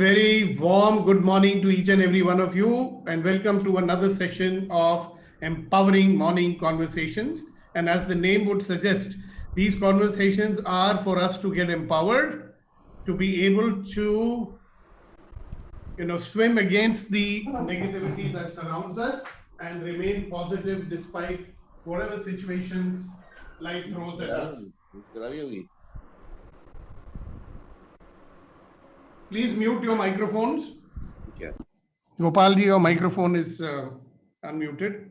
very warm good morning to each and every one of you, and welcome to another session of Empowering Morning Conversations. And as the name would suggest, these conversations are for us to get empowered, to be able to, swim against the negativity that surrounds us and remain positive despite whatever situations life throws at us. Please mute your microphones. Yeah. Gopalji, your microphone is unmuted.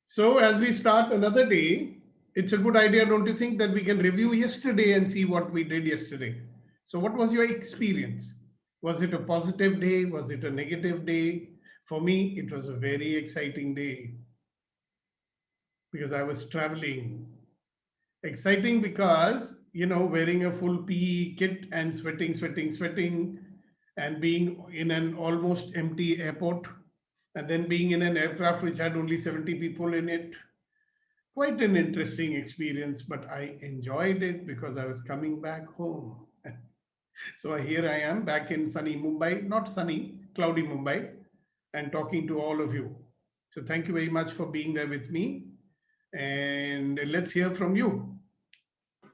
So as we start another day, it's a good idea, don't you think, that we can review yesterday and see what we did yesterday. So what was your experience? Was it a positive day? Was it a negative day? For me, it was a very exciting day because I was traveling. Exciting because, wearing a full PE kit and sweating, and being in an almost empty airport, and then being in an aircraft which had only 70 people in it. Quite an interesting experience, but I enjoyed it because I was coming back home. So here I am back in sunny Mumbai, not sunny, cloudy Mumbai, and talking to all of you. So thank you very much for being there with me. And let's hear from you.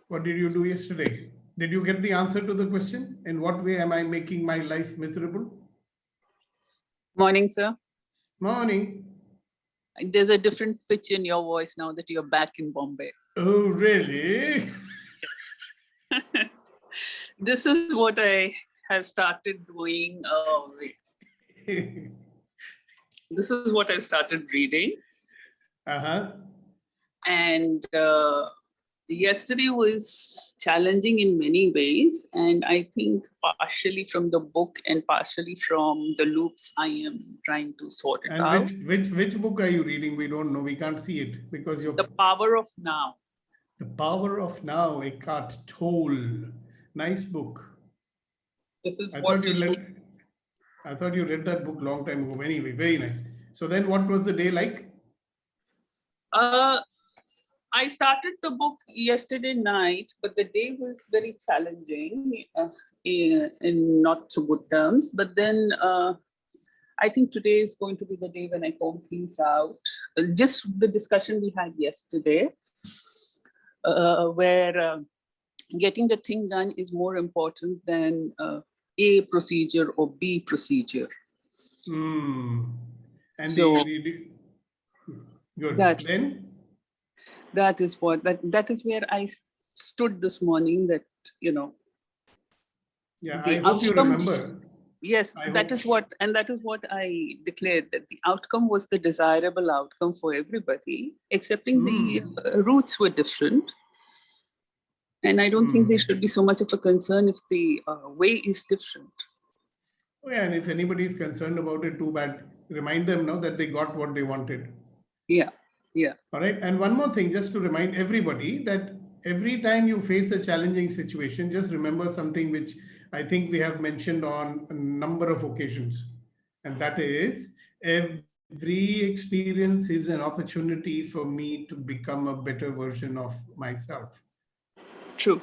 What did you do yesterday? Did you get the answer to the question? In what way am I making my life miserable? Morning, sir. Morning. There's a different pitch in your voice now that you're back in Bombay. Oh, really? This is what I have started doing. This is what I started reading. Uh-huh. And yesterday was challenging in many ways. And I think partially from the book and partially from the loops I am trying to sort it out. Which book are you reading? We don't know. We can't see it because you're... The Power of Now. The Power of Now, Eckhart Tolle. Nice book. This is I what thought you read that book long time ago. Anyway, very nice. So then what was the day like? I started the book yesterday night, but the day was very challenging in not so good terms. But then I think today is going to be the day when I comb things out. Just the discussion we had yesterday, where getting the thing done is more important than A procedure or B procedure. And so good. That is what that is where I stood this morning. That Yeah, I hope you remember. Yes, that is what I declared, that the outcome was the desirable outcome for everybody, excepting the routes were different. And I don't think there should be so much of a concern if the way is different. Oh yeah, and if anybody is concerned about it, too bad. Remind them now that they got what they wanted. Yeah, yeah. All right. And one more thing, just to remind everybody that every time you face a challenging situation, just remember something which I think we have mentioned on a number of occasions. And that is, every experience is an opportunity for me to become a better version of myself. True.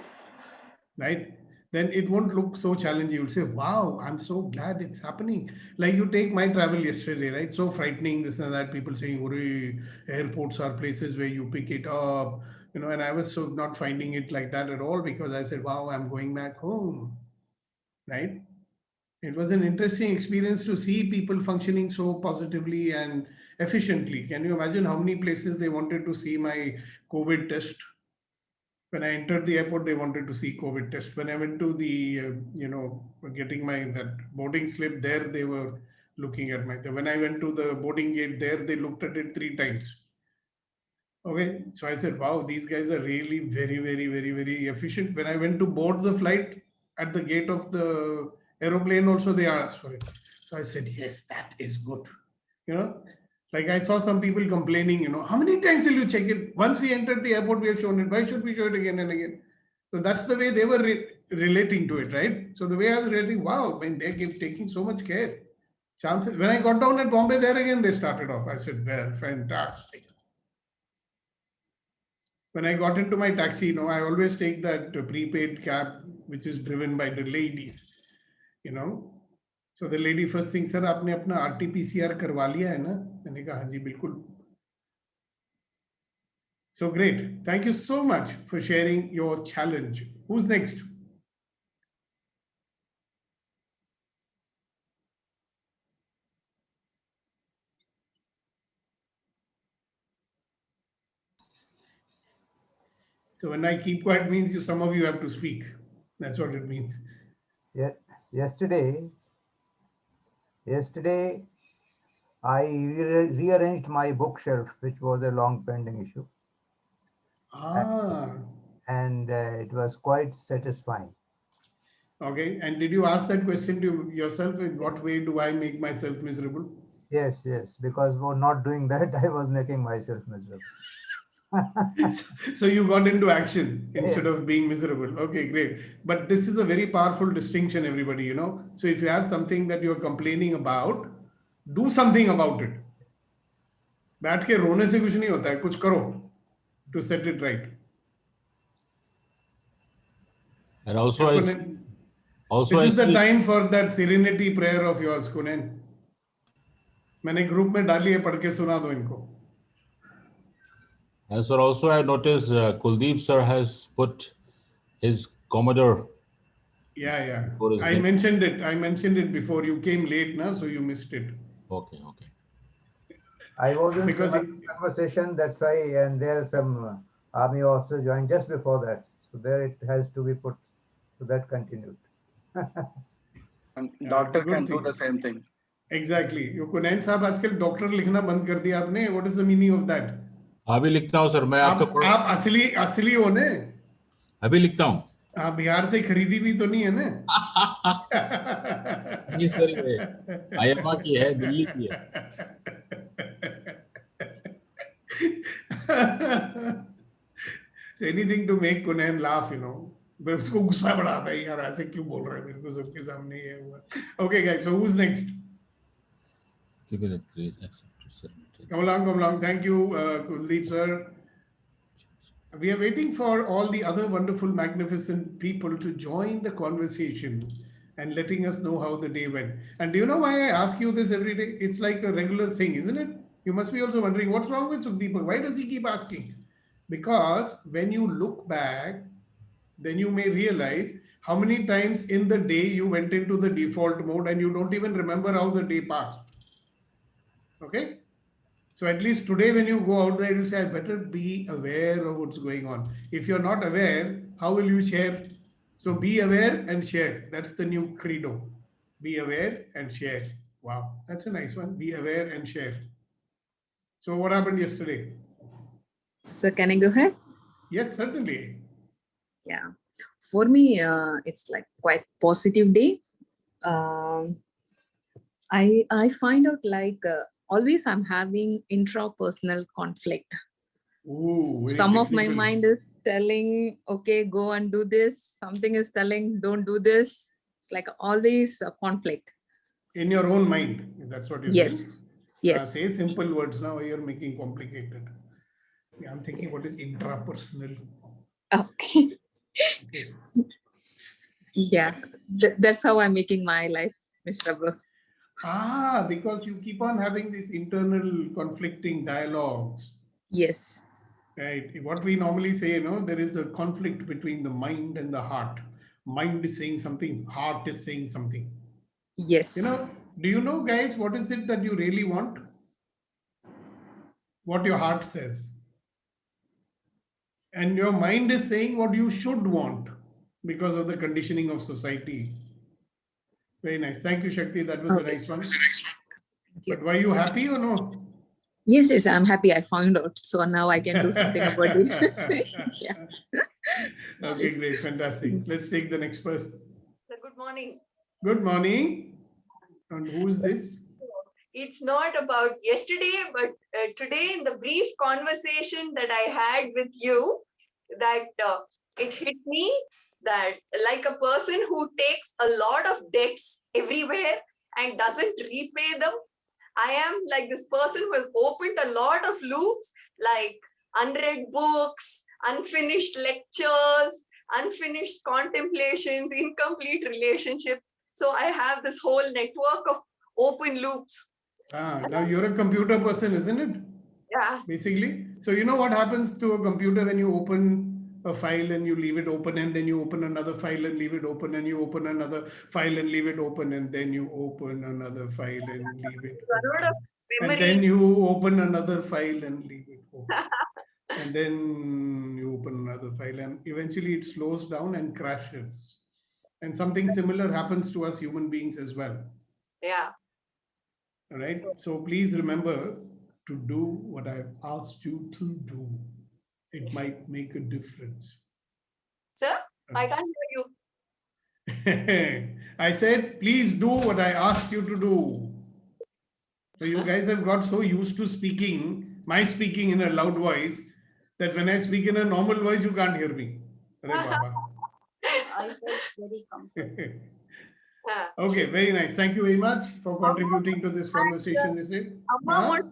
Right? Then it won't look so challenging. You'll say, wow, I'm so glad it's happening. Like you take my travel yesterday, right? So frightening, this and that, people saying, airports are places where you pick it up, and I was so not finding it like that at all, because I said, wow, I'm going back home, right? It was an interesting experience to see people functioning so positively and efficiently. Can you imagine how many places they wanted to see my COVID test? When I entered the airport, they wanted to see COVID test. When I went to the, getting that boarding slip there, they were looking at when I went to the boarding gate there, they looked at it 3 times. Okay. So I said, wow, these guys are really very, very, very, very efficient. When I went to board the flight at the gate of the aeroplane also, they asked for it. So I said, yes, that is good. Like I saw some people complaining, how many times will you check it? Once we entered the airport, we have shown it. Why should we show it again and again? So that's the way they were relating to it, right? So the way I was relating, wow, when they keep taking so much care. Chances, when I got down at Bombay, there again, they started off. I said, well, fantastic. When I got into my taxi, I always take that prepaid cab which is driven by the ladies, you know. So the lady first thing, sir, आपने अपना RT-PCR करवा लिया है ना? मैंने कहा हाँ जी बिल्कुल. So great. Thank you so much for sharing your challenge. Who's next? So when I keep quiet means some of you have to speak. That's what it means. Yeah, yesterday I rearranged my bookshelf, which was a long pending issue, and it was quite satisfying. Okay. And did you ask that question to yourself? In what way do I make myself miserable? Yes, because for not doing that, I was making myself miserable. So you got into action instead Yes. of being miserable. Okay, great. But this is a very powerful distinction, everybody, So if you have something that you're complaining about, do something about it. बैठ के रोने से कुछ नहीं होता है, कुछ करो to set it right. And also, this is the time for that serenity prayer of yours, Kunen. मैंने ग्रुप में डाली है, पढ़ के सुना दो इनको. And sir, also I noticed Kuldeep sir has put his Commodore. Yeah. I mentioned it before. You came late, so you missed it. Okay. I was in some conversation, that's why, and there are some army officers joined just before that. So there it has to be put, so that continued. Doctor can do the same thing. Exactly. You Kunain साहब आजकल doctor लिखना बंद कर दिया आपने. What is the meaning of that? अभी लिखता हूँ सर मैं आपका. आप असली हो ने? अभी लिखता हूँ. आप बिहार से खरीदी भी तो नहीं है ना? नहीं सर, ये आयमा की है, दिल्ली की है. So anything to make Kunain laugh, but उसको गुस्सा बढ़ा आता है यार, ऐसे क्यों बोल रहा है मेरे को सबके सामने ये हुआ. Okay guys, so who's next? Give it a great accept to sir. Come along. Thank you, Kuldeep sir. We are waiting for all the other wonderful, magnificent people to join the conversation and letting us know how the day went. And do you know why I ask you this every day? It's like a regular thing, isn't it? You must be also wondering, what's wrong with Sukhdeepak? Why does he keep asking? Because when you look back, then you may realize how many times in the day you went into the default mode and you don't even remember how the day passed. Okay? So at least today when you go out there, you say, I better be aware of what's going on. If you're not aware, how will you share? So be aware and share. That's the new credo. Be aware and share. Wow, that's a nice one. Be aware and share. So what happened yesterday? So can I go ahead? Yes, certainly. Yeah. For me, it's like quite positive day. I find out like always I'm having intrapersonal conflict. Ooh, some of my mind is telling, okay, go and do this. Something is telling, don't do this. It's like always a conflict. In your own mind, that's what you're saying? Yes. Say simple words now, you're making complicated. Yeah, I'm thinking what is intrapersonal? Okay. Yeah, that's how I'm making my life miserable. Because you keep on having these internal conflicting dialogues. Yes. Right. What we normally say, there is a conflict between the mind and the heart. Mind is saying something, heart is saying something. Yes. Do you know, guys, what is it that you really want? What your heart says. And your mind is saying what you should want because of the conditioning of society. Very nice. Thank you, Shakti. That was a nice one. But were you happy or no? Yes, I'm happy I found out. So now I can do something about it. Yeah. Okay, great. Fantastic. Let's take the next person. So good morning. Good morning. And who is this? It's not about yesterday, but today in the brief conversation that I had with you, that it hit me that like a person who takes a lot of debts everywhere and doesn't repay them, I am like this person who has opened a lot of loops, like unread books, unfinished lectures, unfinished contemplations, incomplete relationships. So I have this whole network of open loops. Now you're a computer person, isn't it? Yeah. Basically. So you know what happens to a computer when you open a file and you leave it open, and then you open another file and leave it open, and you open another file and leave it open, and then you open another file and leave it Run out of open. And memory. then you open another file and leave it open. And then you open another file, and eventually it slows down and crashes. And something similar happens to us human beings as well. Yeah. All right. So please remember to do what I've asked you to do. It might make a difference. Sir, I can't hear you. I said, please do what I asked you to do. So you guys have got so used to my speaking in a loud voice, that when I speak in a normal voice, you can't hear me. Arey Baba. I felt very comfortable. Okay, very nice. Thank you very much for contributing to this conversation. Is it? Amma wants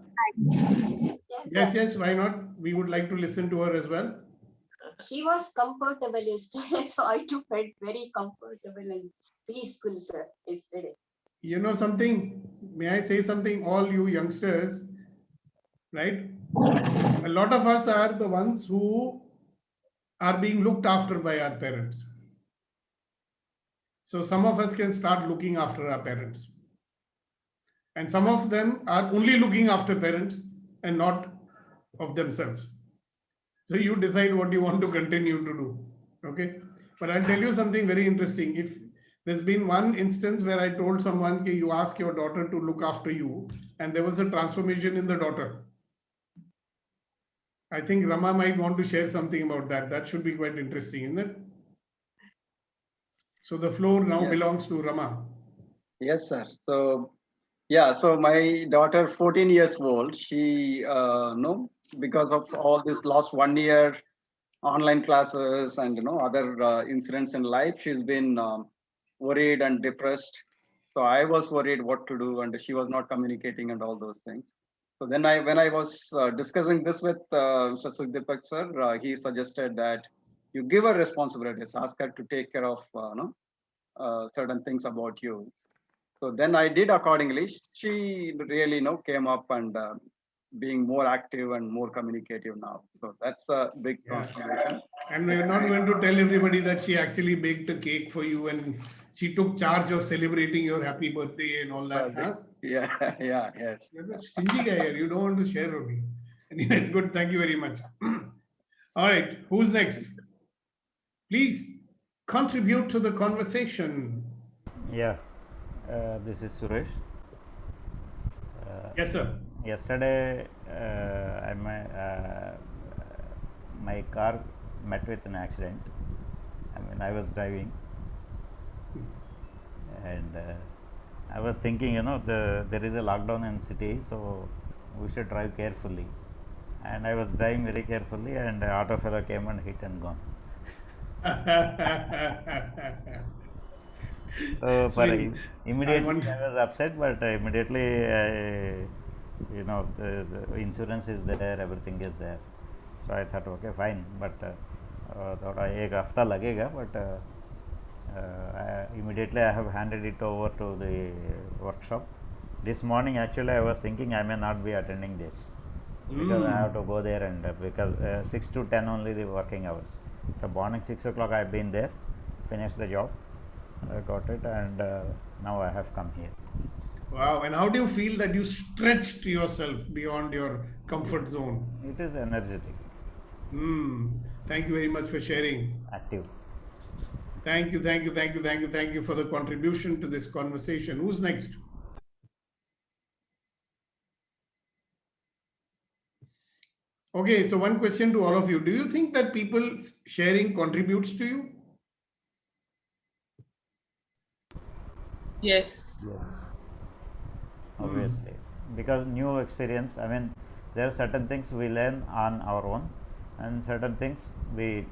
Yes, why not? We would like to listen to her as well. She was comfortable yesterday, so I too felt very comfortable and peaceful, sir, yesterday. You know something? May I say something? All you youngsters, right? A lot of us are the ones who are being looked after by our parents. So some of us can start looking after our parents. And some of them are only looking after parents and not of themselves. So you decide what you want to continue to do. Okay. But I'll tell you something very interesting. If there's been one instance where I told someone, okay, you ask your daughter to look after you, and there was a transformation in the daughter. I think Rama might want to share something about that. That should be quite interesting, isn't it? So the floor now belongs to Rama. Yes, sir. So, yeah, so my daughter, 14 years old, she, because of all this last 1 year online classes and, other incidents in life, she's been worried and depressed. So I was worried what to do, and she was not communicating and all those things. So then when I was discussing this with Mr. Sukdeepak sir, he suggested that you give her responsibilities, ask her to take care of certain things about you. So then I did accordingly. She really came up and being more active and more communicative now. So that's a big transformation. And we're not going to tell everybody that she actually baked a cake for you and she took charge of celebrating your happy birthday and all that. Huh? Yeah, yes. You're a stingy guy here. You don't want to share with me. Anyways, good. Thank you very much. All right. Who's next? Please contribute to the conversation. Yeah, this is Suresh. Yes, sir. Yesterday, my car met with an accident. I was driving, and I was thinking, there is a lockdown in city, so we should drive carefully. And I was driving very carefully, and an auto fellow came and hit and gone. So immediately I was upset, but immediately the insurance is there, everything is there. So I thought, okay, fine, but थोड़ा एक हफ्ता लगेगा, but immediately I have handed it over to the workshop. This morning actually I was thinking I may not be attending this because I have to go there, and because 6 to 10 only the working hours. So morning 6 o'clock I've been there, finished the job, I got it, and now I have come here. Wow. And how do you feel that you stretched yourself beyond your comfort zone? It is energetic. Thank you very much for sharing. Active. Thank you for the contribution to this conversation. Who's next? Okay, so one question to all of you. Do you think that people sharing contributes to you? Yes. Obviously, because new experience, there are certain things we learn on our own, and certain things we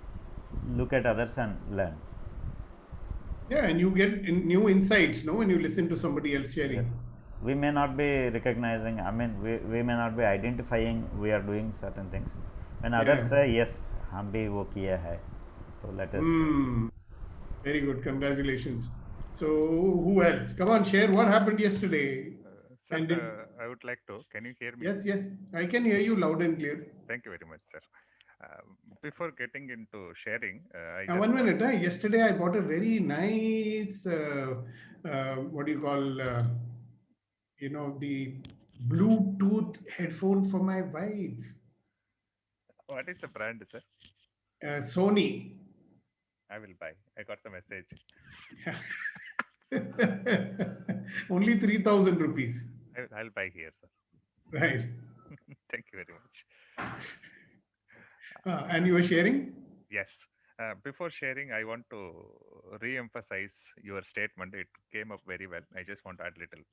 look at others and learn. Yeah, and you get new insights, when you listen to somebody else sharing. Yes. We may not be recognizing, we may not be identifying we are doing certain things. When others say, yes, हम भी वो किया है, तो let us. Very good, congratulations. So who else? Come on, share what happened yesterday. Sir, I would like to. Can you hear me? Yes, I can hear you loud and clear. Thank you very much, sir. Before getting into sharing, One minute. Yesterday I bought a very nice, what do you call, the Bluetooth headphone for my wife. What is the brand, sir? Sony. I will buy. I got the message. Only 3,000 rupees. I'll buy here, sir. Right. Thank you very much. And you were sharing? Yes. Before sharing, I want to re-emphasize your statement. It came up very well. I just want to add little.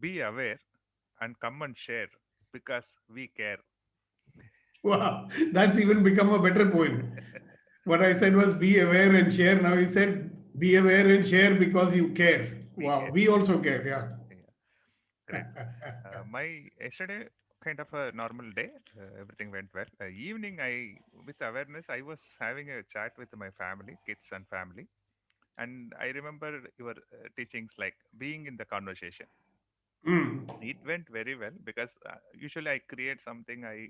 Be aware and come and share because we care. Wow, that's even become a better point. What I said was be aware and share. Now he said be aware and share because you care. Wow, we also care. Yeah. Great. My yesterday kind of a normal day. Everything went well. Evening, with awareness, I was having a chat with my family, kids and family, and I remember your teachings like being in the conversation. It went very well because usually I create something, I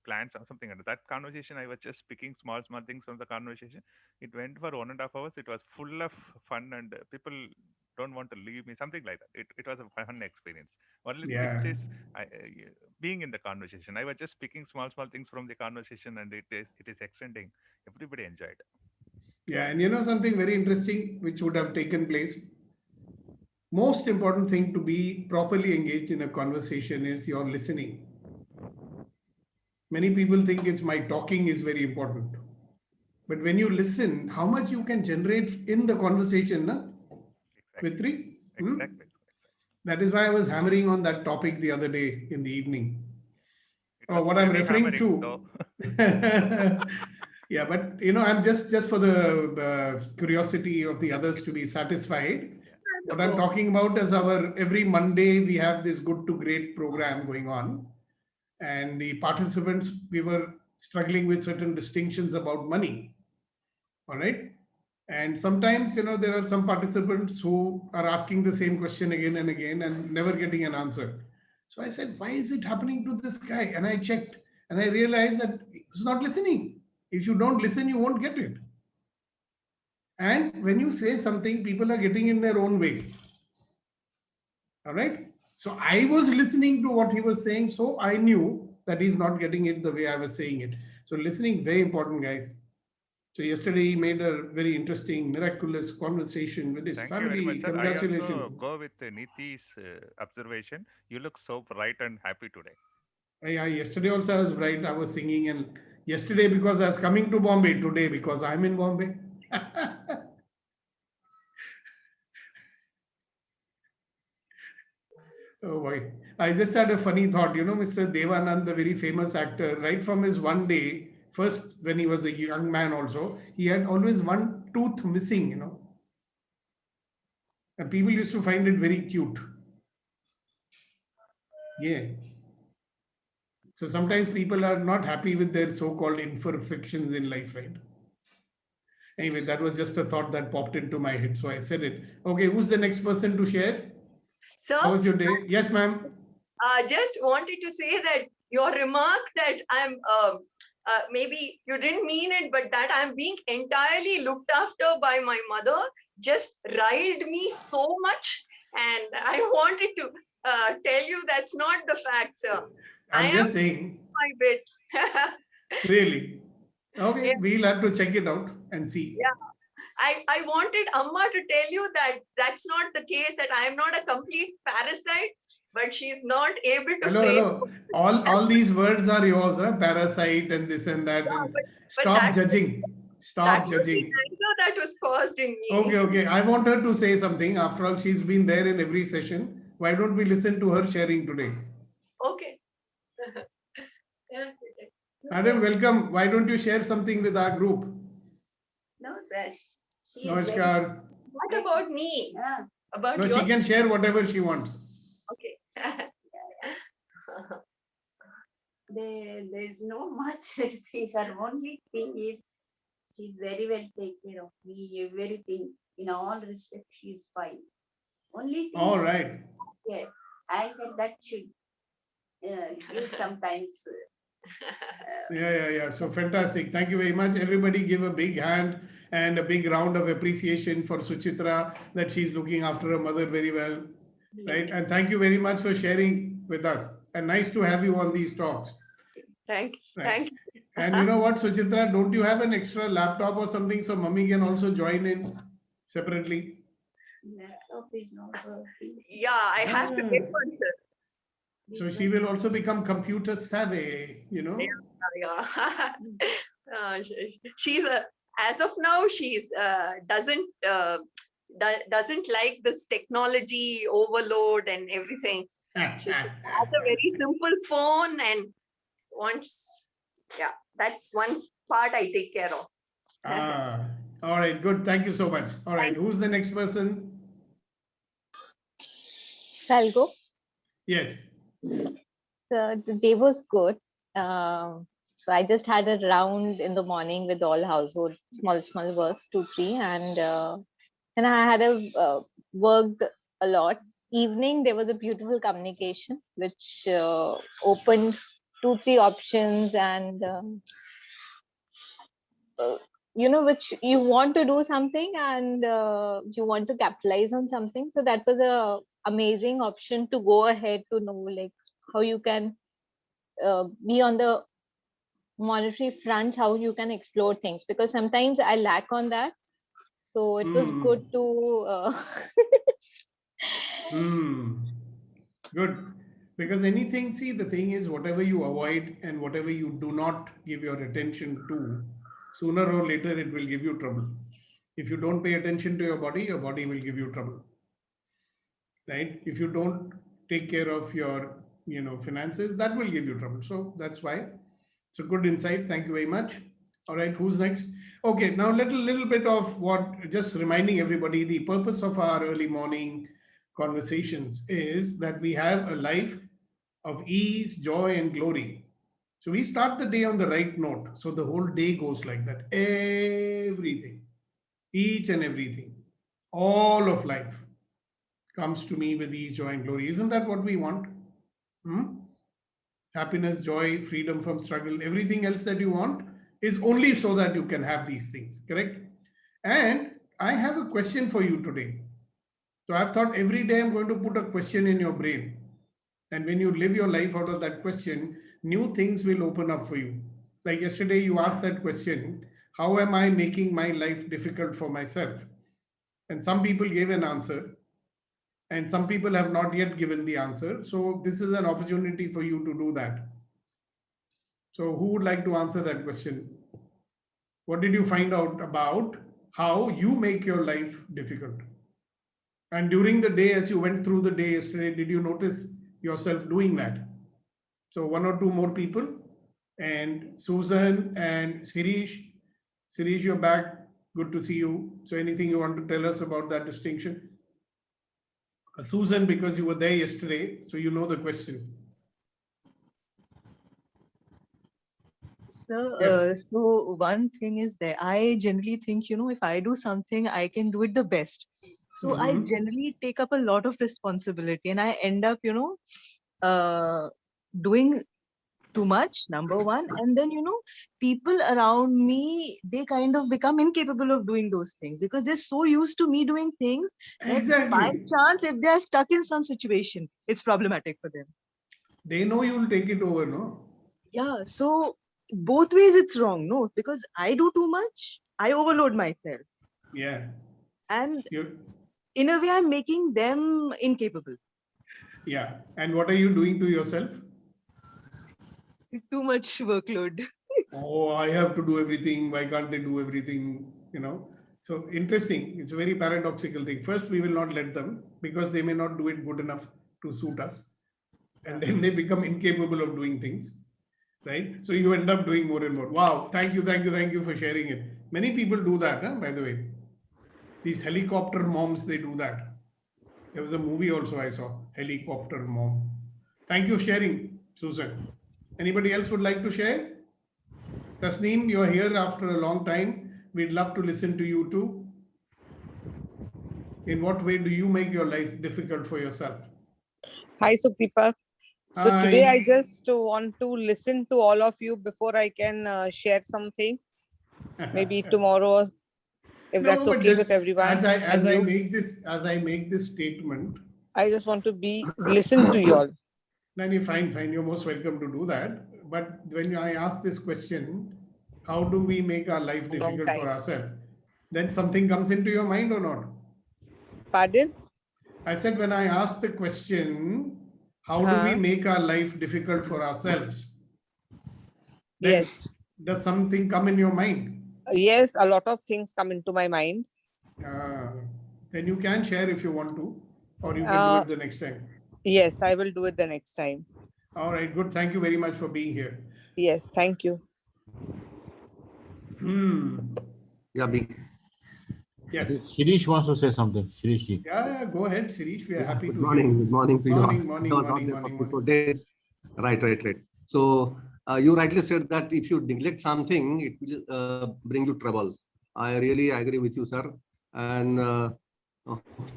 plan something, and that conversation I was just picking small things from the conversation. It went for 1.5 hours. It was full of fun, and people don't want to leave me, something like that. It was a fun experience. Only Yeah. which is being in the conversation. I was just picking small things from the conversation, and it is extending. Everybody enjoyed. Yeah, and something very interesting which would have taken place. Most important thing to be properly engaged in a conversation is your listening. Many people think it's my talking is very important. But when you listen, how much you can generate in the conversation, na? Vitri? Exactly. That is why I was hammering on that topic the other day in the evening. What I'm referring to. Yeah, but I'm just for the curiosity of the others to be satisfied. What I'm talking about is every Monday we have this good to great program going on. And the participants, we were struggling with certain distinctions about money. All right. And sometimes, there are some participants who are asking the same question again and again and never getting an answer. So I said, why is it happening to this guy? And I checked and I realized that he's not listening. If you don't listen, you won't get it. And when you say something, people are getting in their own way. All right. So I was listening to what he was saying. So I knew that he's not getting it the way I was saying it. So listening, very important, guys. So yesterday he made a very interesting, miraculous conversation with his family. You very much, Congratulations. I also go with Niti's observation. You look so bright and happy today. Yeah, yesterday also I was bright. I was singing, and yesterday because I was coming to Bombay, today because I'm in Bombay. Oh boy. I just had a funny thought. Mr. Devanand, the very famous actor, right from his one day, first when he was a young man also, he had always one tooth missing, And people used to find it very cute. Yeah. So sometimes people are not happy with their so-called imperfections in life, right? Anyway, that was just a thought that popped into my head. So I said it. Okay, who's the next person to share? Sir? How was your day? Yes, ma'am. Just wanted to say that your remark that I'm, maybe you didn't mean it, but that I'm being entirely looked after by my mother just riled me so much. And I wanted to tell you that's not the fact, sir. I'm just saying. My bit. Really? Okay, Yeah. We'll have to check it out and see. Yeah. I wanted Amma to tell you that that's not the case, that I am not a complete parasite, but she's not able to Hello. All these words are yours, huh? Parasite and this and that. Yeah, and but stop judging. Stop judging. That was caused in me. Okay. I want her to say something. After all, she's been there in every session. Why don't we listen to her sharing today? Okay. Madam, welcome. Why don't you share something with our group? No, sir. Namaskar. What about me? Yeah. About No, she can share whatever she wants. Okay. there's no much things. Her only thing is she's very well take care of me. Everything in all respects, she's fine. Only thing. All right. Yeah, anger that should give sometimes. Yeah. So fantastic. Thank you very much. Everybody give a big hand and a big round of appreciation for Suchitra that she's looking after her mother very well. Right. And thank you very much for sharing with us. And nice to have you on these talks. Thank you. And you know what, Suchitra, don't you have an extra laptop or something so mommy can also join in separately? Laptop is not working. Yeah, I have to get one, sir. So she will also become computer savvy, Yeah. She's as of now, she's doesn't like this technology overload and everything. She has a very simple phone and wants, yeah, that's one part I take care of. All right, good. Thank you so much. All right, who's the next person? Salgo. Yes. So the day was good. So I just had a round in the morning with all household small works, 2, 3, and I had worked a lot. Evening there was a beautiful communication which opened 2, 3 options, and which you want to do something and you want to capitalize on something. So that was a amazing option to go ahead to know like how you can be on the monetary front, how you can explore things, because sometimes I lack on that. So it was good to Good. Because anything, see, the thing is, whatever you avoid and whatever you do not give your attention to, sooner or later it will give you trouble. If you don't pay attention to your body will give you trouble. Right? If you don't take care of your finances, that will give you trouble. So that's why it's a good insight. Thank you very much. All right, who's next? Okay, now little bit of what, just reminding everybody, the purpose of our early morning conversations is that we have a life of ease, joy, and glory. So we start the day on the right note. So the whole day goes like that. Everything, each and everything, all of life comes to me with ease, joy, and glory. Isn't that what we want? Happiness, joy, freedom from struggle, everything else that you want is only so that you can have these things, correct? And I have a question for you today. So I've thought every day I'm going to put a question in your brain. And when you live your life out of that question, new things will open up for you. Like yesterday, you asked that question, how am I making my life difficult for myself? And some people gave an answer. And some people have not yet given the answer. So this is an opportunity for you to do that. So who would like to answer that question? What did you find out about how you make your life difficult? And during the day, as you went through the day yesterday, did you notice yourself doing that? So 1 or 2 more people. And Susan and Sirish. Sirish, you're back. Good to see you. So anything you want to tell us about that distinction? Susan, because you were there yesterday, so you know the question. So one thing is that I generally think, if I do something, I can do it the best. So I generally take up a lot of responsibility and I end up, doing too much, number one. And then, people around me, they kind of become incapable of doing those things because they're so used to me doing things that by chance, if they're stuck in some situation, it's problematic for them. They know you'll take it over, no? Yeah. So both ways it's wrong, no? Because I do too much, I overload myself. Yeah. And in a way, I'm making them incapable. Yeah. And what are you doing to yourself? Too much workload. Oh, I have to do everything. Why can't they do everything? So interesting. It's a very paradoxical thing. First, we will not let them because they may not do it good enough to suit us. And then they become incapable of doing things. Right? So you end up doing more and more. Wow. Thank you for sharing it. Many people do that, by the way. These helicopter moms, they do that. There was a movie also I saw, Helicopter Mom. Thank you for sharing, Susan. Anybody else would like to share? Tasneem, you're here after a long time. We'd love to listen to you too. In what way do you make your life difficult for yourself? Hi, Sukripa. So today I just want to listen to all of you before I can share something. Maybe tomorrow, if that's okay with everyone. As I make this statement, I just want to listen to you all. No, fine. You're most welcome to do that. But when I ask this question, how do we make our life difficult for ourselves? Then something comes into your mind or not? Pardon? I said, when I ask the question, how do we make our life difficult for ourselves? Yes. Does something come in your mind? Yes, a lot of things come into my mind. Then you can share if you want to, or you can do it the next time. Yes, I will do it the next time. All right, good. Thank you very much for being here. Yes, thank you. Yeah, yes. Shirish wants to say something. Shirish ji. Yeah, go ahead, Shirish. We are happy to Good morning to you. Morning. Days. Right. So you rightly said that if you neglect something, it will bring you trouble. I really agree with you, sir. And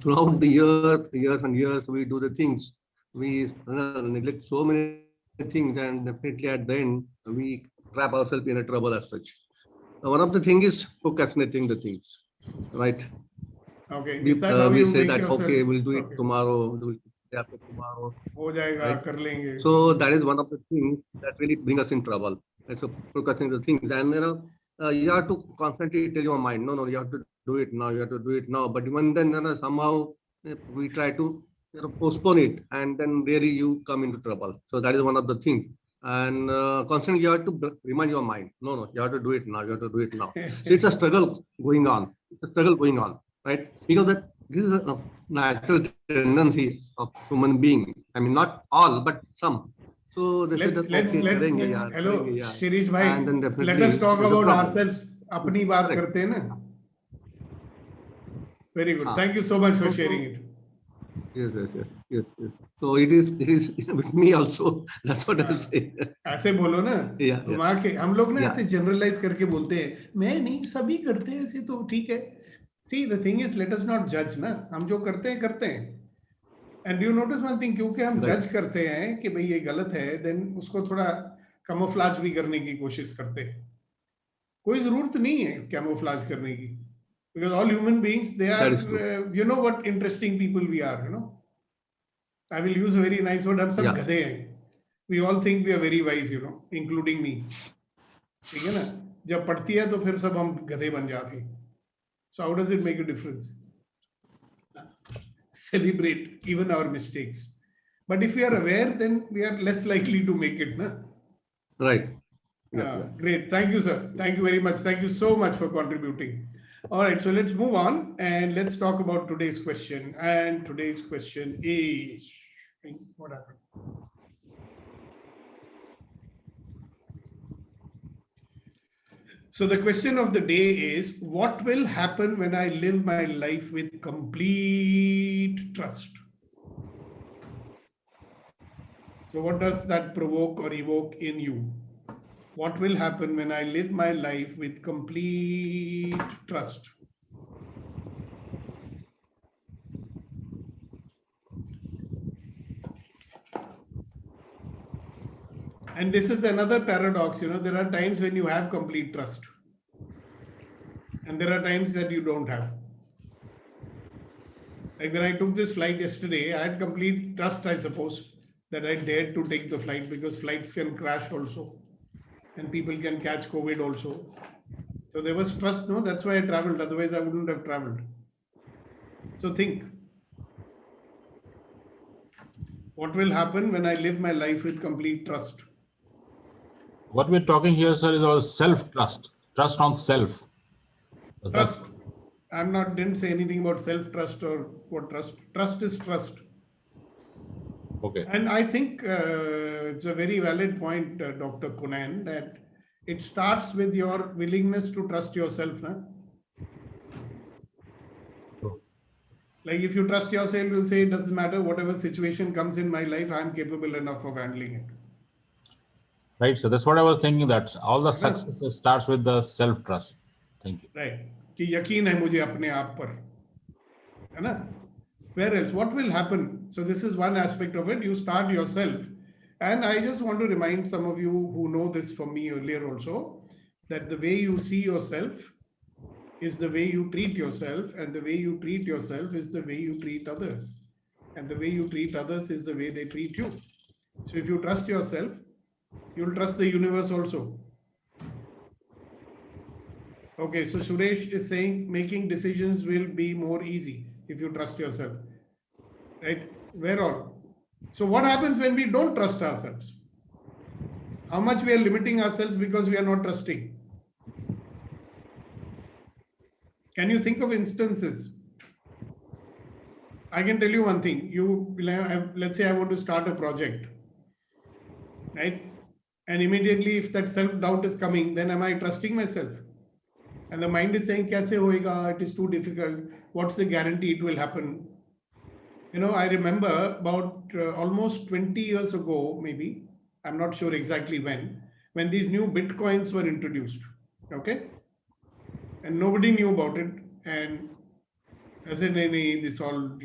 throughout the years and years, we do the things. We neglect so many things, and definitely at the end, we trap ourselves in a trouble as such. One of the things is procrastinating the things, right? Okay. We say that, okay, we'll do it tomorrow, we'll do it after tomorrow. Right? Kar lenge. So that is one of the things that really bring us in trouble. So procrastinating the things, and you have to constantly tell your mind, no, you have to do it now, you have to do it now. But even then, somehow we try to postpone it, and then really you come into trouble. So that is one of the things. And constantly you have to remind your mind, no, you have to do it now, you have to do it now. So it's a struggle going on. Right? Because this is a natural tendency of human being. I mean, not all, but some. So they said that, hello, Shirish bhai, let us talk about ourselves. Apni baat karte hain na? Very good. Thank you so much for sharing it. Yes. So it is with me also. That's what I'm saying. ऐसे बोलो ना. वहाँ के हम लोग ना ऐसे generalize करके बोलते हैं. मैं नहीं, सभी करते हैं ऐसे तो ठीक है. See, the thing is, let us not judge ना. हम जो करते हैं. And you notice one thing, क्योंकि हम judge करते हैं कि भाई ये गलत है, then उसको थोड़ा camouflage भी करने की कोशिश करते हैं. कोई जरूरत नहीं है camouflage करने की. Because all human beings, they are, you know what interesting people we are, I will use a very nice word, hum sab gadhe hain. We all think we are very wise, including me. ठीक है ना? जब पढ़ती है तो फिर सब हम गधे बन जाते हैं. So how does it make a difference? Celebrate even our mistakes. But if we are aware, then we are less likely to make it. Na? Right. Great. Thank you, sir. Thank you very much. Thank you so much for contributing. All right, so let's move on and let's talk about today's question. And today's question is, what happened? So the question of the day is, what will happen when I live my life with complete trust? So what does that provoke or evoke in you? What will happen when I live my life with complete trust? And this is another paradox, there are times when you have complete trust. And there are times that you don't have. Like when I took this flight yesterday, I had complete trust, I suppose, that I dared to take the flight because flights can crash also. And people can catch COVID also. So there was trust, no? That's why I traveled. Otherwise, I wouldn't have traveled. So think. What will happen when I live my life with complete trust? What we're talking here, sir, is about self-trust. Trust on self. Trust. Didn't say anything about self-trust or what trust. Trust is trust. Okay. And I think it's a very valid point, Dr. Kunan, that it starts with your willingness to trust yourself. Na? Like if you trust yourself, you'll say it doesn't matter, whatever situation comes in my life, I'm capable enough of handling it. Right. So that's what I was thinking, that all the success starts with the self-trust. Thank you. Right. कि यकीन है मुझे अपने आप पर, है ना? Where else? What will happen? So this is one aspect of it. You start yourself. And I just want to remind some of you who know this from me earlier also, that the way you see yourself is the way you treat yourself, and the way you treat yourself is the way you treat others. And the way you treat others is the way they treat you. So if you trust yourself, you'll trust the universe also. Okay, so Suresh is saying making decisions will be more easy if you trust yourself. Right? Where all? So what happens when we don't trust ourselves? How much we are limiting ourselves because we are not trusting? Can you think of instances? I can tell you one thing. Let's say I want to start a project, right? And immediately if that self-doubt is coming, then am I trusting myself? And the mind is saying, "Kaise hoega? It is too difficult. What's the guarantee it will happen?" I remember about almost 20 years ago, maybe, I'm not sure exactly when these new Bitcoins were introduced, okay? And nobody knew about it. And as in this all,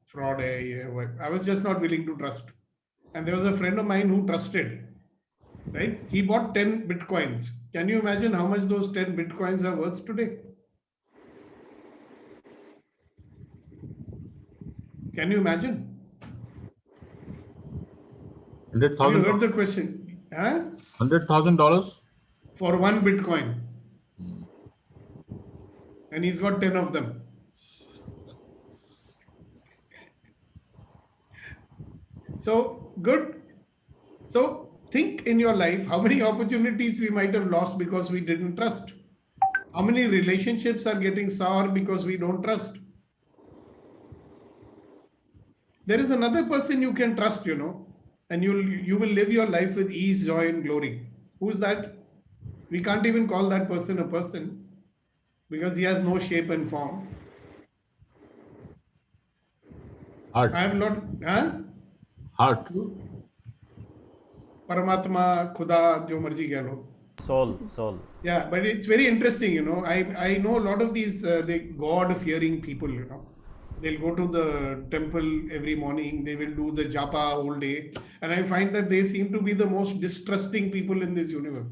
fraud, I was just not willing to trust. And there was a friend of mine who trusted, right? He bought 10 Bitcoins. Can you imagine how much those 10 Bitcoins are worth today? Can you imagine? $100,000. You heard the question? Huh? $100,000 for one Bitcoin. And he's got 10 of them. So good. So think in your life how many opportunities we might have lost because we didn't trust. How many relationships are getting sour because we don't trust. There is another person you can trust, and you will live your life with ease, joy, and glory. Who's that? We can't even call that person a person because he has no shape and form. Heart. I have not, Heart. Paramatma, Khuda, jo marji keh lo. Soul. Yeah, but it's very interesting, I know a lot of these God-fearing people, They'll go to the temple every morning. They will do the japa all day. And I find that they seem to be the most distrusting people in this universe.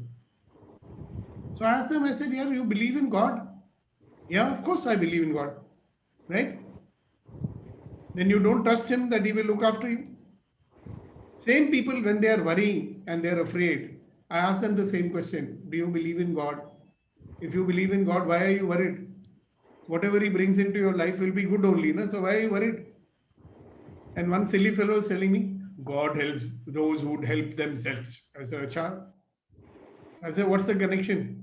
So I asked them, I said, yeah, you believe in God? Yeah, of course I believe in God. Right? Then you don't trust him that he will look after you. Same people, when they are worrying and they are afraid, I ask them the same question. Do you believe in God? If you believe in God, why are you worried? Whatever he brings into your life will be good only. So why are you worried? And one silly fellow is telling me, God helps those who would help themselves. I said, Acha. I said, what's the connection?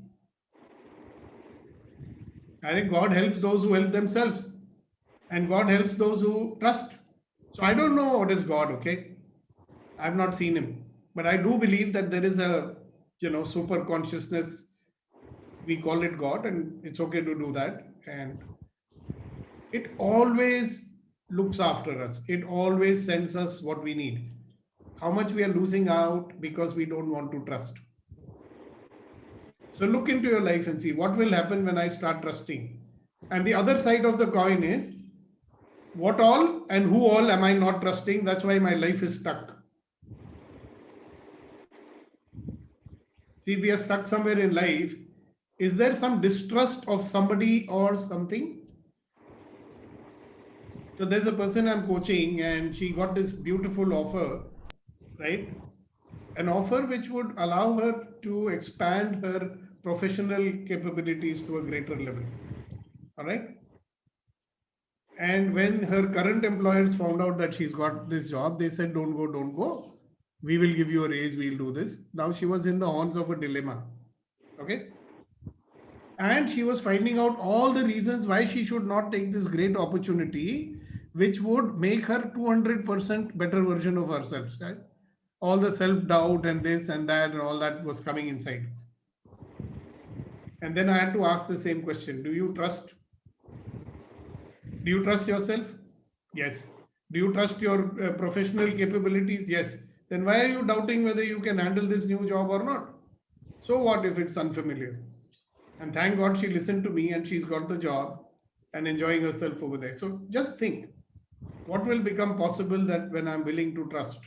I think God helps those who help themselves. And God helps those who trust. So I don't know what is God, okay? I've not seen him. But I do believe that there is a, super consciousness. We call it God, and it's okay to do that. And it always looks after us. It always sends us what we need. How much we are losing out because we don't want to trust. So look into your life and see what will happen when I start trusting. And the other side of the coin is, what all and who all am I not trusting? That's why my life is stuck. See, we are stuck somewhere in life. Is there some distrust of somebody or something? So there's a person I'm coaching and she got this beautiful offer, right? An offer which would allow her to expand her professional capabilities to a greater level. All right. And when her current employers found out that she's got this job, they said, don't go. We will give you a raise. We'll do this. Now she was in the horns of a dilemma. Okay. And she was finding out all the reasons why she should not take this great opportunity, which would make her 200% better version of herself. Right? All the self-doubt and this and that and all that was coming inside. And then I had to ask the same question. Do you trust? Do you trust yourself? Yes. Do you trust your professional capabilities? Yes. then why are you doubting whether you can handle this new job or not? So what if it's unfamiliar? And thank God she listened to me and she's got the job and enjoying herself over there. So just think, what will become possible that when I'm willing to trust?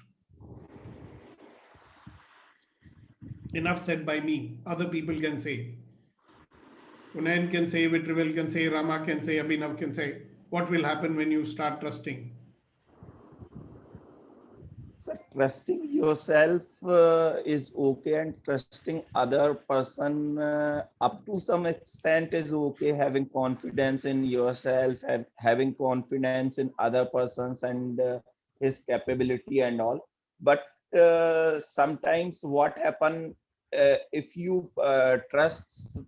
Enough said by me. Other people can say. Unayan can say, Vitrivel can say, Rama can say, Abhinav can say. What will happen when you start trusting? So trusting yourself is okay, and trusting other person up to some extent is okay. Having confidence in yourself and having confidence in other persons and his capability and all. But sometimes what happen if you trust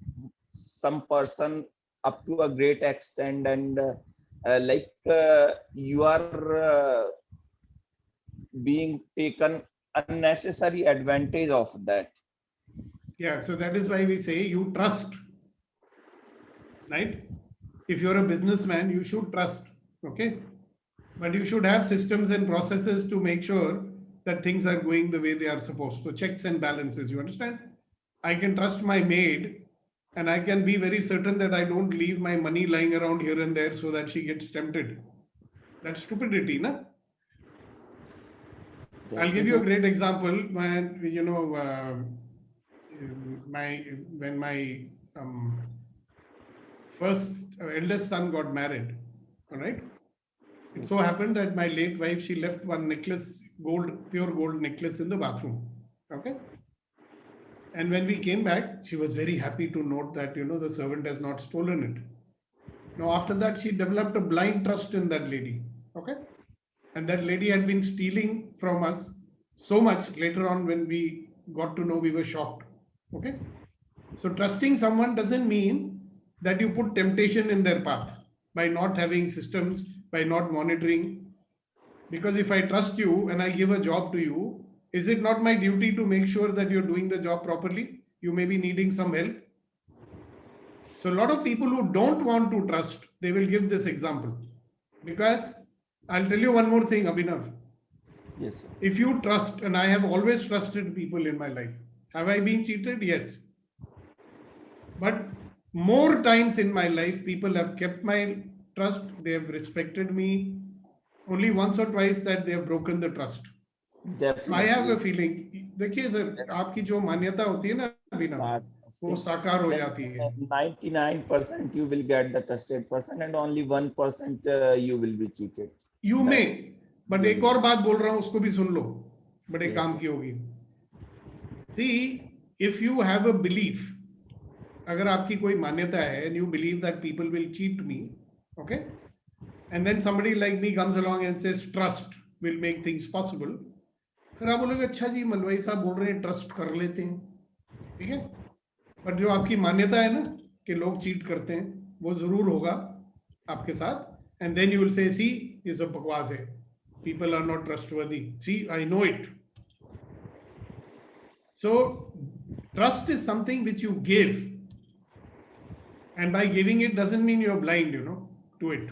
some person up to a great extent and you are being taken unnecessary advantage of that. Yeah, so that is why we say you trust, right? If you're a businessman, you should trust, okay? But you should have systems and processes to make sure that things are going the way they are supposed to. Checks and balances, you understand? I can trust my maid and I can be very certain that I don't leave my money lying around here and there so that she gets tempted. That's stupidity, na? I'll give you a great example. When when my first eldest son got married, all right. It so happened that my late wife, she left one necklace, pure gold necklace in the bathroom. Okay. And when we came back, she was very happy to note that the servant has not stolen it. Now after that, she developed a blind trust in that lady. Okay. And that lady had been stealing from us so much. Later on, when we got to know, we were shocked. Okay. So trusting someone doesn't mean that you put temptation in their path by not having systems, by not monitoring. Because if I trust you and I give a job to you, is it not my duty to make sure that you're doing the job properly? You may be needing some help. So a lot of people who don't want to trust, they will give this example. Because I'll tell you one more thing, Abhinav. Yes, sir. If you trust, and I have always trusted people in my life. Have I been cheated? Yes. But more times in my life, people have kept my trust. They have respected me. Only once or twice that they have broken the trust. Definitely. I have a feeling. देखिए sir, आपकी जो मान्यता होती है ना अभिनव, वो साकार हो जाती है. 99% you will get the trusted person and only 1% you will be cheated. You may, but एक और बात बोल रहा हूँ, उसको भी सुन लो. बड़े काम की होगी. See, if you have a belief, अगर आपकी कोई मान्यता है, and you believe that people will cheat me, okay, and then somebody like me comes along and says trust will make things possible, फिर आप बोलोगे अच्छा जी मलवाई साहब बोल रहे हैं ट्रस्ट कर लेते हैं, ठीक है. बट जो आपकी मान्यता है ना कि लोग चीट करते हैं, वो जरूर होगा आपके साथ. And then you will say सी ये सब बकवास है, people are not trustworthy, see I know it. So trust is something which you give, and by giving it doesn't mean you're blind, to it.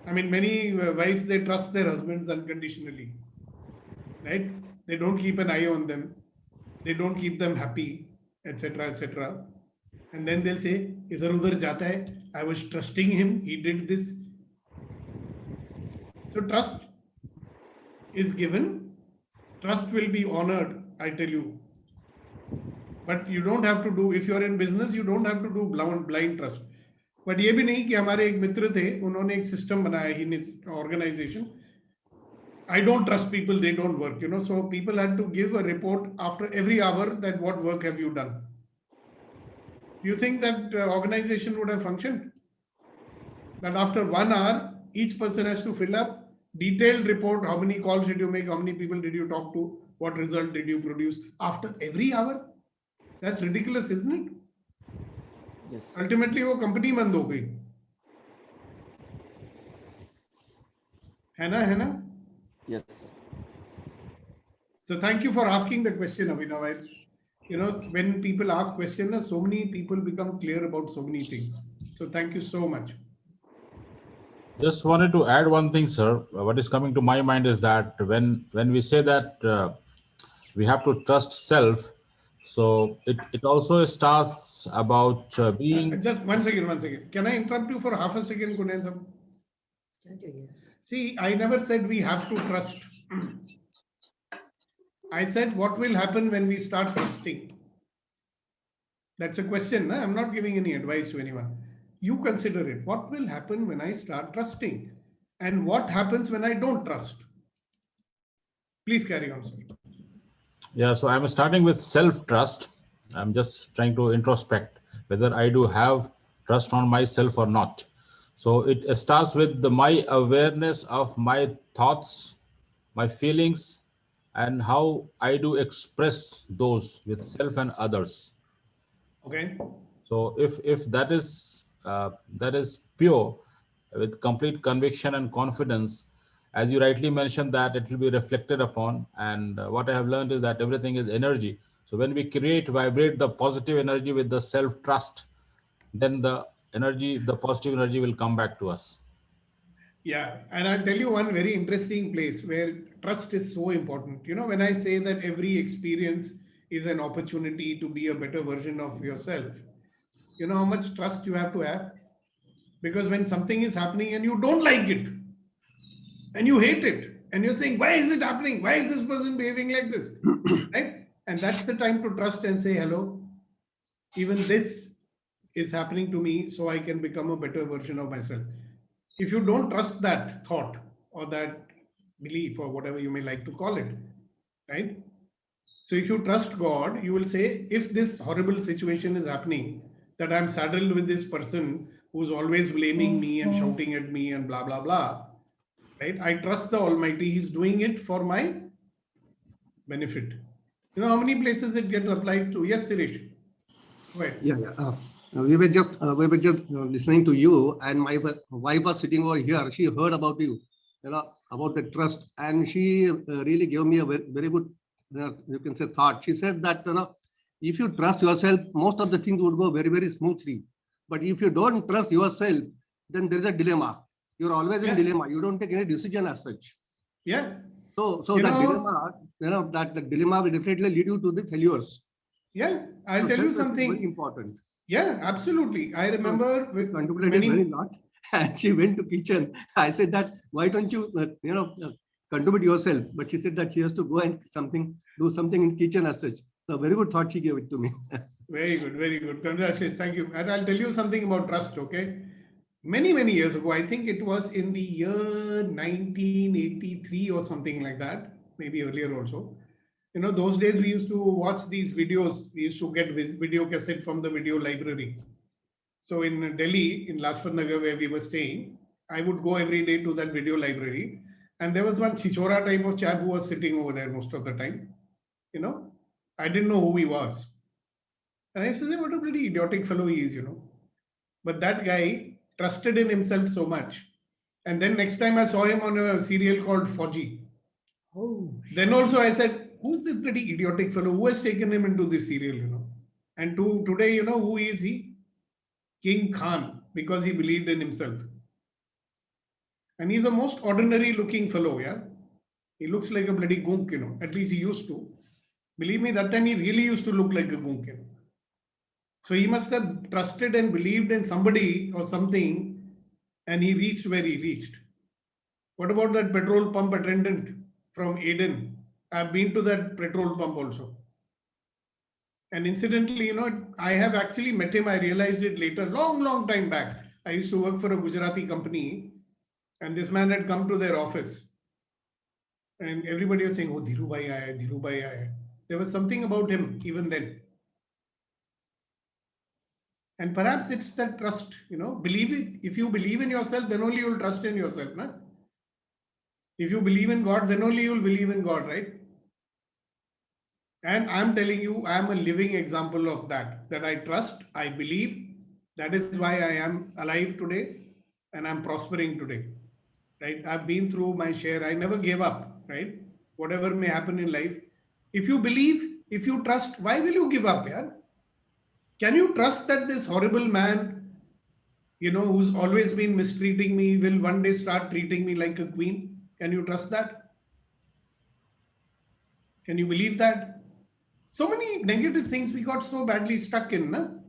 I mean, many wives, they trust their husbands unconditionally, right? They don't keep an eye on them. They don't keep them happy, etc., etc. And then they'll say, idhar udhar jata hai, I was trusting him, he did this. So trust is given. Trust will be honored, I tell you. But you don't have to do, if you're in business, you don't have to do blind trust. But ये भी नहीं कि हमारे एक मित्र थे, उन्होंने एक system बनाया in his organization. I don't trust people, they don't work, So people had to give a report after every hour that what work have you done. Do you think that organization would have functioned? That after 1 hour, each person has to fill up detailed report, how many calls did you make, how many people did you talk to, what result did you produce after every hour? That's ridiculous, isn't it? Yes. Ultimately, वो company बंद हो गई. है ना? Yes, sir. So thank you for asking the question, Abhinav. When people ask questions, so many people become clear about so many things. So thank you so much. Just wanted to add one thing, sir. What is coming to my mind is that when we say that we have to trust self, so it also starts about being. Just 1 second. Can I interrupt you for half a second, Kunal sir? See, I never said we have to trust. I said what will happen when we start trusting. That's a question. I'm not giving any advice to anyone. You consider it. What will happen when I start trusting? And what happens when I don't trust? Please carry on, sir. Yeah, so I'm starting with self-trust. I'm just trying to introspect whether I do have trust on myself or not. So it starts with my awareness of my thoughts, my feelings, and how I do express those with self and others. Okay. So if that is pure, with complete conviction and confidence, as you rightly mentioned, that it will be reflected upon. And what I have learned is that everything is energy. So when we vibrate the positive energy with the self-trust, then the positive energy will come back to us. Yeah, and I'll tell you one very interesting place where trust is so important. You know, when I say that every experience is an opportunity to be a better version of yourself, you know how much trust you have to have? Because when something is happening and you don't like it, and you hate it, and you're saying, why is it happening? Why is this person behaving like this? Right? And that's the time to trust and say, hello, even this is happening to me, so I can become a better version of myself. If you don't trust that thought or that belief or whatever you may like to call it, right? So if you trust God, you will say, if this horrible situation is happening, that I'm saddled with this person who's always blaming me and shouting at me and blah, blah, blah, right? I trust the Almighty. He's doing it for my benefit. You know how many places it gets applied to? Yes, Suresh. Go ahead. Yeah. We were just listening to you, and my wife was sitting over here. She heard about you, about the trust, and she really gave me a very good, you can say, thought. She said that if you trust yourself, most of the things would go very, very smoothly. But if you don't trust yourself, then there is a dilemma. You're always in dilemma. You don't take any decision as such. Yeah. So that dilemma, that the dilemma will definitely lead you to the failures. Yeah, I'll tell you something. Very important. Yeah, absolutely. I remember contemplated very lot, and she went to kitchen. I said that, why don't you, contribute yourself? But she said that she has to go and do something in kitchen as such. So very good thought she gave it to me. Very good, very good. Congratulations, thank you. And I'll tell you something about trust, okay? Many, many years ago, I think it was in the year 1983 or something like that, maybe earlier also. You know, those days we used to watch these videos. We used to get video cassette from the video library. So in Delhi, in Lajpat Nagar, where we were staying, I would go every day to that video library. And there was one Chichora type of chap who was sitting over there most of the time. You know, I didn't know who he was. And I used to say, what a pretty idiotic fellow he is, you know. But that guy trusted in himself so much. And then next time I saw him on a serial called Fauji. Oh. Then also I said, who's this pretty idiotic fellow? Who has taken him into this serial, you know? And today, you know, who is he? King Khan, because he believed in himself. And he's a most ordinary looking fellow, yeah? He looks like a bloody gunk, you know. At least he used to. Believe me, that time he really used to look like a gunk, you know. So he must have trusted and believed in somebody or something, and he reached where he reached. What about that petrol pump attendant from Aden? I've been to that petrol pump also. And incidentally, you know, I have actually met him. I realized it later, long time back. I used to work for a Gujarati company, and this man had come to their office. And everybody was saying, oh, Dhirubhai aaya, Dhirubhai aaya. There was something about him even then. And perhaps it's that trust, you know, believe it. If you believe in yourself, then only you will trust in yourself. Na? If you believe in God, then only you will believe in God, right? And I'm telling you, I'm a living example of that I trust, I believe. That is why I am alive today and I'm prospering today, right? I've been through my share. I never gave up, right? Whatever may happen in life. If you believe, if you trust, why will you give up, yeah? Can you trust that this horrible man who's always been mistreating me will one day start treating me like a queen. Can you trust that? Can you believe that? So many negative things we got so badly stuck in. No?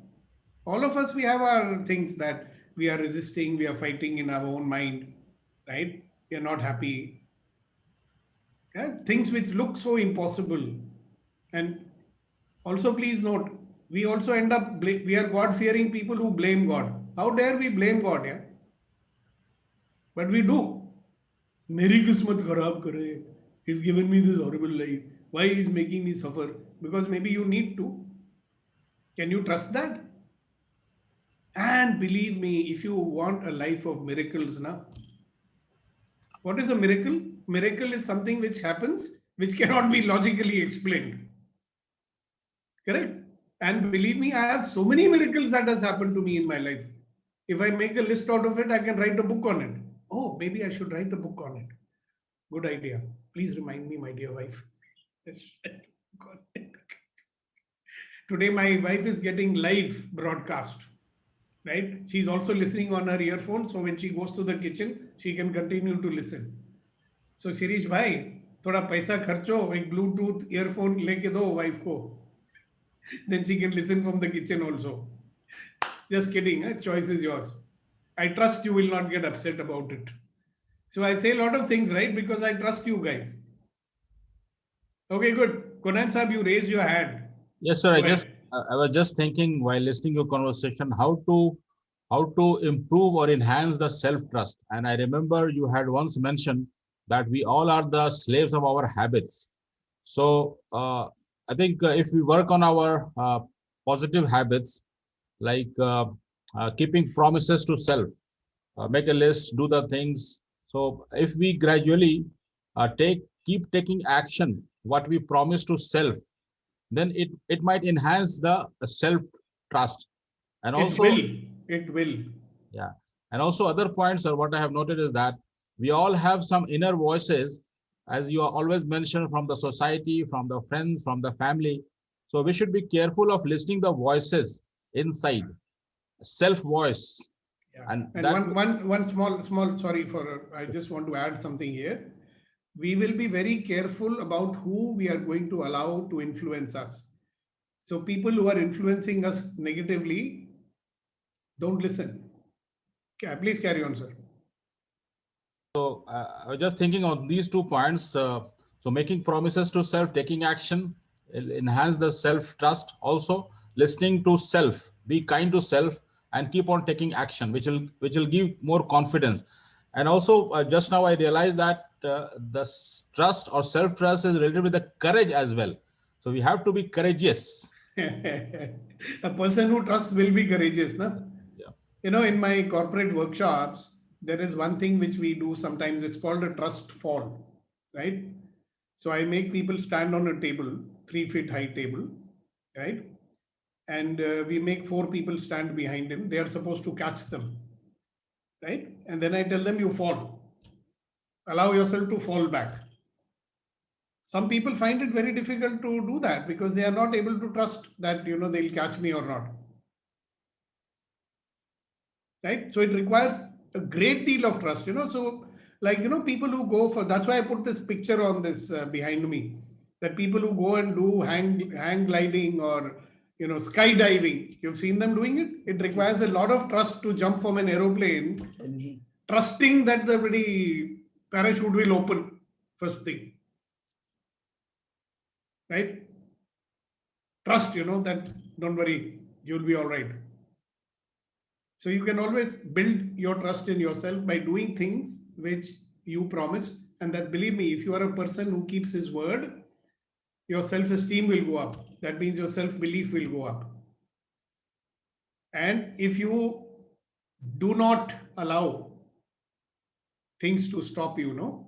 All of us, we have our things that we are resisting, we are fighting in our own mind, right? We are not happy. Yeah? Things which look so impossible. And also, please note, we also end up, we are God-fearing people who blame God. How dare we blame God, yeah? But we do. Meri kismat kharab kare. He's given me this horrible life. Why he's making me suffer? Because maybe you need to. Can you trust that? And believe me, if you want a life of miracles, now, what is a miracle? Miracle is something which happens, which cannot be logically explained. Correct? And believe me, I have so many miracles that has happened to me in my life. If I make a list out of it, I can write a book on it. Oh, maybe I should write a book on it. Good idea. Please remind me, my dear wife. Today, my wife is getting live broadcast, right? She's also listening on her earphone. So when she goes to the kitchen, she can continue to listen. So Shirish bhai, thoda paisa kharcho, ek Bluetooth earphone leke do wife ko. Then she can listen from the kitchen also. Just kidding, choice is yours. I trust you will not get upset about it. So I say a lot of things, right? Because I trust you guys. Okay, good. Kunal Sahab, you raised your hand. Yes, sir. I was just thinking while listening to your conversation, how to improve or enhance the self-trust. And I remember you had once mentioned that we all are the slaves of our habits. So I think if we work on our positive habits, like keeping promises to self, make a list, do the things. So if we gradually keep taking action, what we promise to self, then it might enhance the self-trust. And also, it will. Yeah. And also other points, or what I have noted is that we all have some inner voices, as you always mentioned, from the society, from the friends, from the family. So we should be careful of listening the voices inside, self-voice. Yeah. And one small, sorry I just want to add something here. We will be very careful about who we are going to allow to influence us. So people who are influencing us negatively, don't listen. Please carry on, sir. So I was just thinking on these 2 points. So making promises to self, taking action, enhance the self-trust. Also listening to self, be kind to self, and keep on taking action, which will give more confidence. And also just now I realized that the trust or self-trust is related with the courage as well. So we have to be courageous. A person who trusts will be courageous, no? Yeah. In my corporate workshops, there is one thing which we do sometimes. It's called a trust fall, right? So I make people stand on a table, 3 feet high table, right? And we make 4 people stand behind him. They are supposed to catch them, right? And then I tell them, you fall. Allow yourself to fall back. Some people find it very difficult to do that because they are not able to trust that, they'll catch me or not. Right? So it requires a great deal of trust, So people who go for, that's why I put this picture on this behind me, that people who go and do hang gliding or, skydiving, you've seen them doing it. It requires a lot of trust to jump from an aeroplane, trusting that the parachute will open first thing. Right? Trust, that don't worry, you'll be all right. So you can always build your trust in yourself by doing things which you promise. And that, believe me, if you are a person who keeps his word, your self-esteem will go up. That means your self-belief will go up. And if you do not allow things to stop you,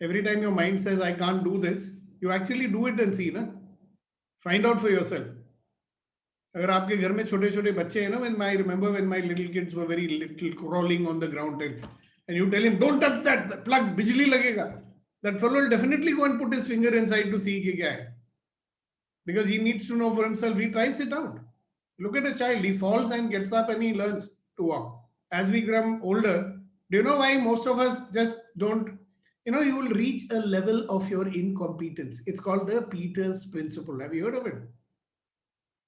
every time your mind says, I can't do this, you actually do it and see, find out for yourself. अगर आपके घर में छोटे-छोटे बच्चे हैं when I remember when my little kids were very little crawling on the ground and you tell him, don't touch that, the plug, बिजली लगेगा. That fellow will definitely go and put his finger inside to see कि क्या है. Because he needs to know for himself. He tries it out. Look at a child. He falls and gets up and he learns to walk. as we become older, do you know why most of us just don't, you will reach a level of your incompetence. It's called the Peters principle. Have you heard of it?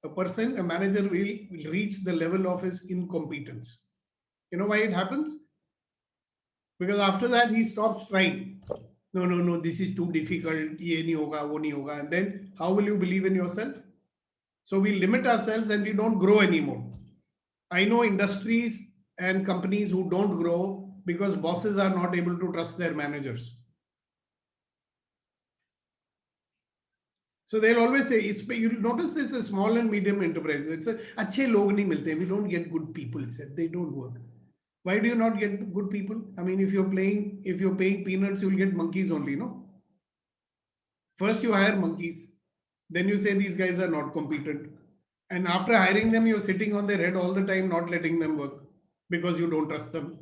A manager will reach the level of his incompetence. You know why it happens? Because after that, he stops trying. No, this is too difficult. Ye nahi hoga, wo nahi hoga. And then how will you believe in yourself? So we limit ourselves and we don't grow anymore. I know industries and companies who don't grow because bosses are not able to trust their managers. So they'll always say, you'll notice this is small and medium enterprises. It's अच्छे लोग नहीं मिलते. We don't get good people. They don't work. Why do you not get good people? I mean, if you're paying peanuts, you'll get monkeys only, no? First you hire monkeys. Then you say these guys are not competent. And after hiring them, you're sitting on their head all the time, not letting them work because you don't trust them.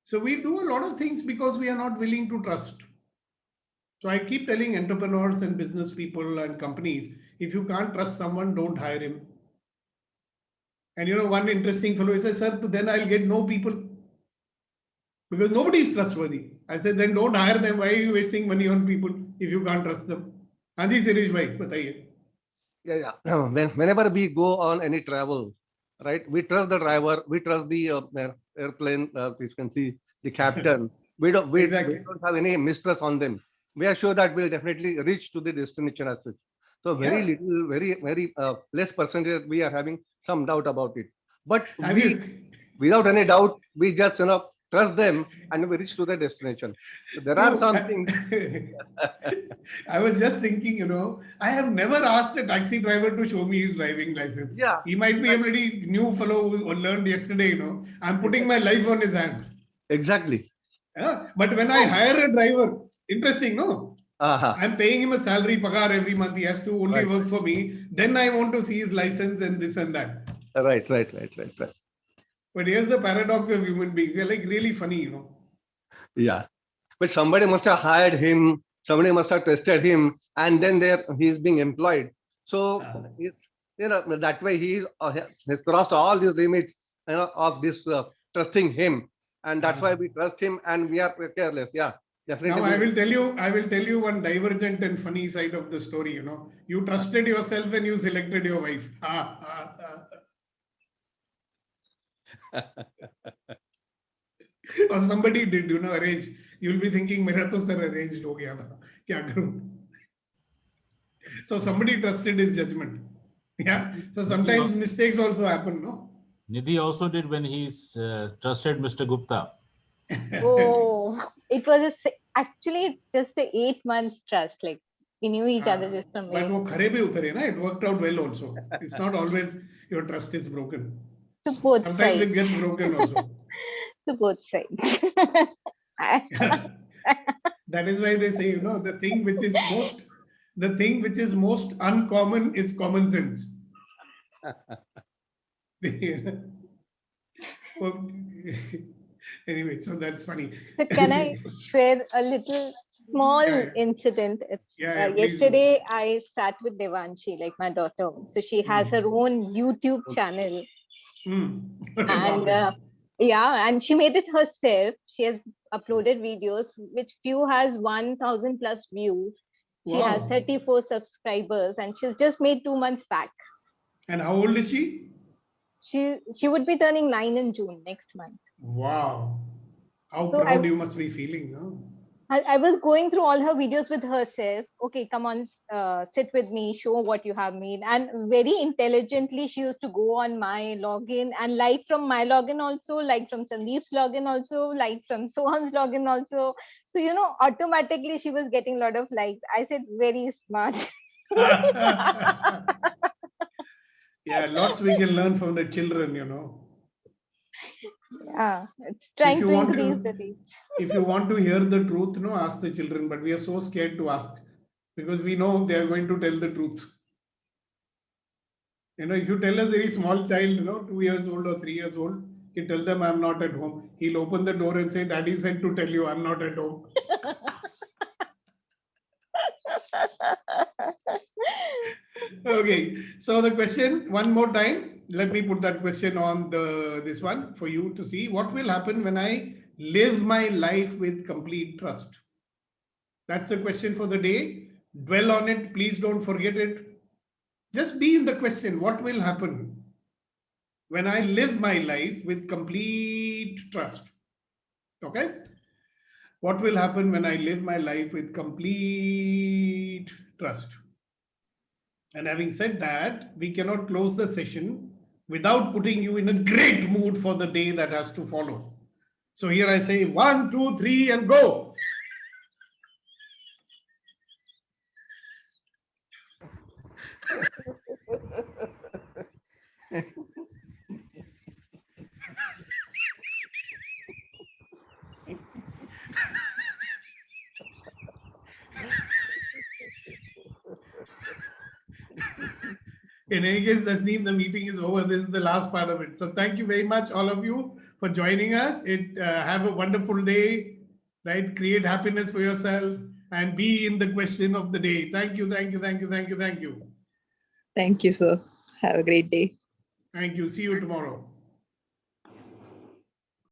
So we do a lot of things because we are not willing to trust. So I keep telling entrepreneurs and business people and companies, if you can't trust someone, don't hire him. And one interesting fellow, he says, sir, then I'll get no people because nobody is trustworthy. I said, then don't hire them. Why are you wasting money on people if you can't trust them? Haan ji, Sirish bhai, bataiye. Yeah. Whenever we go on any travel, right, we trust the driver, we trust the airplane, you can see the captain. We don't have any mistrust on them. We are sure that we'll definitely reach to the destination as such. So very less percentage we are having some doubt about it. But without any doubt, we just trust them and we reach to the destination. So there are some things. I was just thinking, I have never asked a taxi driver to show me his driving license. Yeah. He might be a very new fellow who learned yesterday, I'm putting my life on his hands. Exactly. Yeah. But when I hire a driver, interesting, no? I'm paying him a salary pagar every month. He has to only work for me. Then I want to see his license and this and that. Right. But here's the paradox of human beings. They're like really funny, Yeah. But somebody must have hired him. Somebody must have tested him. And then he's being employed. So, that way he has crossed all these limits of this trusting him. And that's why we trust him and we are careless. Yeah. Definitely. Now I will tell you one divergent and funny side of the story. You trusted yourself and you selected your wife. Or somebody did, arrange. You'll be thinking, "Mera to sir arranged ho gaya tha. Kya karu?" So somebody trusted his judgment. Yeah. So sometimes mistakes also happen, no? Nidhi also did when he's trusted Mr. Gupta. Oh, it was actually it's just a 8 months trust. Like we knew each other just from. But wo khare bhi utre na. It worked out well also. It's not always your trust is broken. To both Sometimes sides. it gets broken also. To both sides. That is why they say, the thing which is most uncommon is common sense. Anyway, so that's funny. So can I share a little small incident? It's please yesterday I sat with Devanshi, like my daughter. So she has her own YouTube channel. And and she made it herself. She has uploaded videos, which few has 1,000 plus views. She has 34 subscribers and she's just made 2 months back. And how old is she? She would be turning 9 in June next month. Wow. How proud you must be feeling, no? I was going through all her videos with herself. Okay, come on, sit with me, show what you have made. And very intelligently, she used to go on my login and like from my login also, like from Sandeep's login also, like from Soham's login also. So, automatically she was getting a lot of likes. I said, very smart. Yeah, lots we can learn from the children, Yeah, it's trying to increase the reach. If you want to hear the truth, ask the children, but we are so scared to ask because we know they are going to tell the truth. If you tell a very small child, 2 years old or 3 years old, you tell them I'm not at home. He'll open the door and say, Daddy said to tell you I'm not at home. Okay, so the question one more time. Let me put that question on this one for you to see. What will happen when I live my life with complete trust? That's the question for the day. Dwell on it. Please don't forget it. Just be in the question. What will happen when I live my life with complete trust? Okay. What will happen when I live my life with complete trust? And having said that, we cannot close the session without putting you in a great mood for the day that has to follow. So here I say 1, 2, 3 and go. In any case, Tasneem, the meeting is over. This is the last part of it. So thank you very much, all of you, for joining us. Have a wonderful day, right? Create happiness for yourself and be in the question of the day. Thank you, thank you, thank you, thank you, thank you. Thank you, sir. Have a great day. Thank you. See you tomorrow.